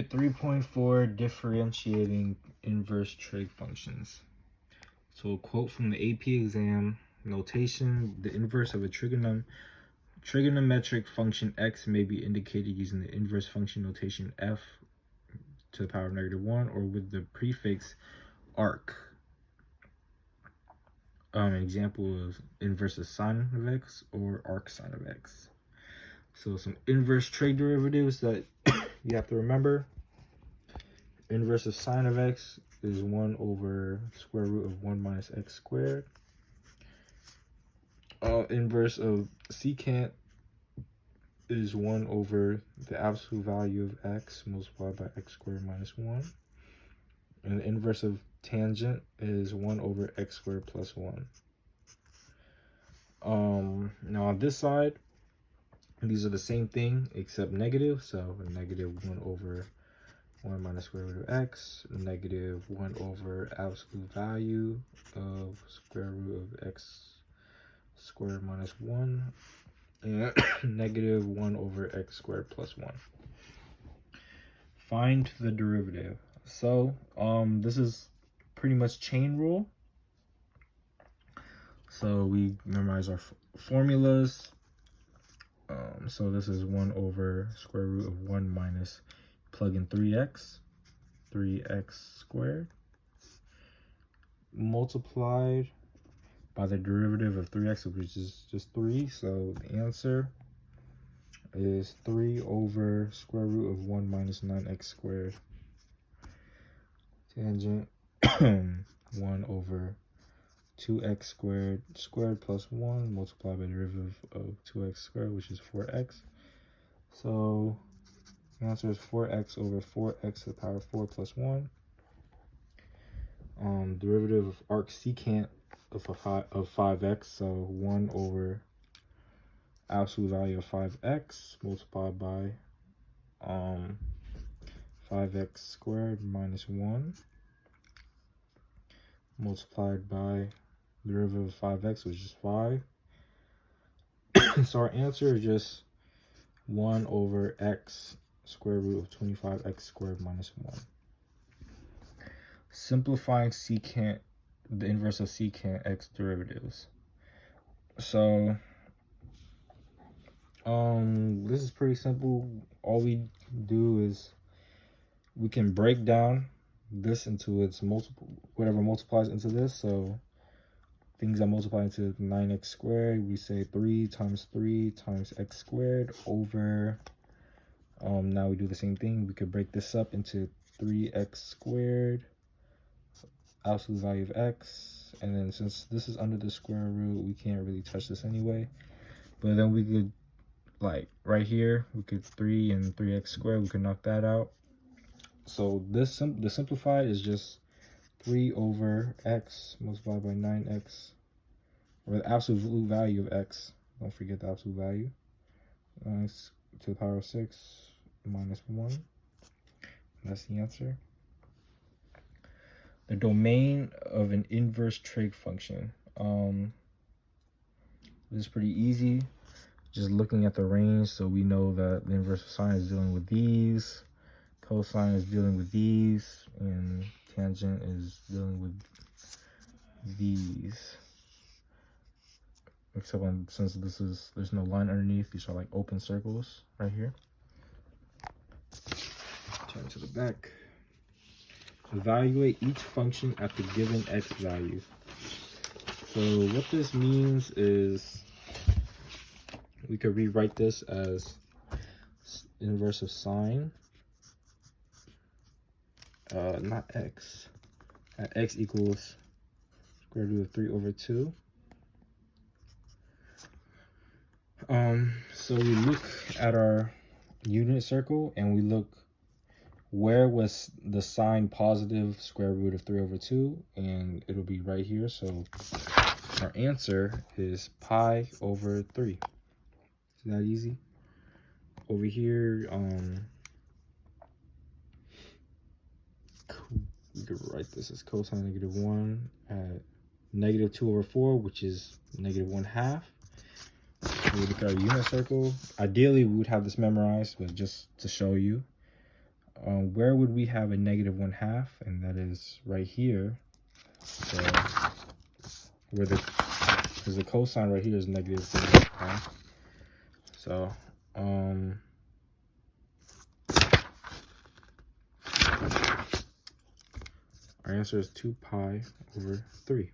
3.4 differentiating inverse trig functions. So a quote from the AP exam, notation: the inverse of a trigonometric function x may be indicated using the inverse function notation f to the power of -1 or with the prefix arc. An example is inverse of sine of x or arc sine of x. So some inverse trig derivatives that you have to remember. Inverse of sine of x is 1 over square root of 1 minus x squared. Inverse of secant is 1 over the absolute value of x multiplied by x squared minus 1. And the inverse of tangent is 1 over x squared plus 1. Now on this side, these are the same thing except negative. So negative 1 over 1 minus square root of x, negative 1 over absolute value of square root of x squared minus 1, and negative 1 over x squared plus 1. Find the derivative. So this is pretty much chain rule. So we memorize our formulas. So this is 1 over square root of 1 minus, plug in 3x squared, multiplied by the derivative of 3x, which is just 3. So the answer is 3 over square root of 1 minus 9x squared. Tangent 1 over 2x squared plus 1 multiplied by the derivative of 2x squared, which is 4x. So the answer is 4x over 4x to the power of 4 plus 1. Derivative of arc secant of 5x, so 1 over absolute value of 5x multiplied by 5x squared minus 1 multiplied by derivative of 5x, which is 5. So our answer is just 1 over x square root of 25x squared minus 1. Simplifying secant, the inverse of secant x derivatives. So this is pretty simple. All we do is we can break down this into its multiple, whatever multiplies into this. So things that multiply into 9x squared, we say 3 times x squared over, now we do the same thing. We could break this up into 3x squared, absolute value of x, and then since this is under the square root, we can't really touch this anyway. But then we could, like right here, we could 3 and 3x squared, we could knock that out. So this the simplified is just 3 over x multiplied by 9x, or the absolute value of x. Don't forget the absolute value. X to the power of 6 minus 1. That's the answer. The domain of an inverse trig function. This is pretty easy. Just looking at the range, so we know that the inverse of sine is dealing with these, cosine is dealing with these, and tangent is dealing with these. Except since there's no line underneath, these are like open circles right here. Turn to the back. Evaluate each function at the given x value. So what this means is we could rewrite this as inverse of sine, not x, at x equals square root of 3 over 2. So we look at our unit circle and we look where was the sign positive square root of 3 over 2, and it'll be right here. So our answer is pi over 3. Isn't that easy? Over here, we could write this as cosine -1 at -2 over 4, which is -1/2. We look at our unit circle. Ideally, we would have this memorized, but just to show you, where would we have a negative 1/2? And that is right here. So where because the cosine right here is negative 3/2. So our answer is 2 pi over 3.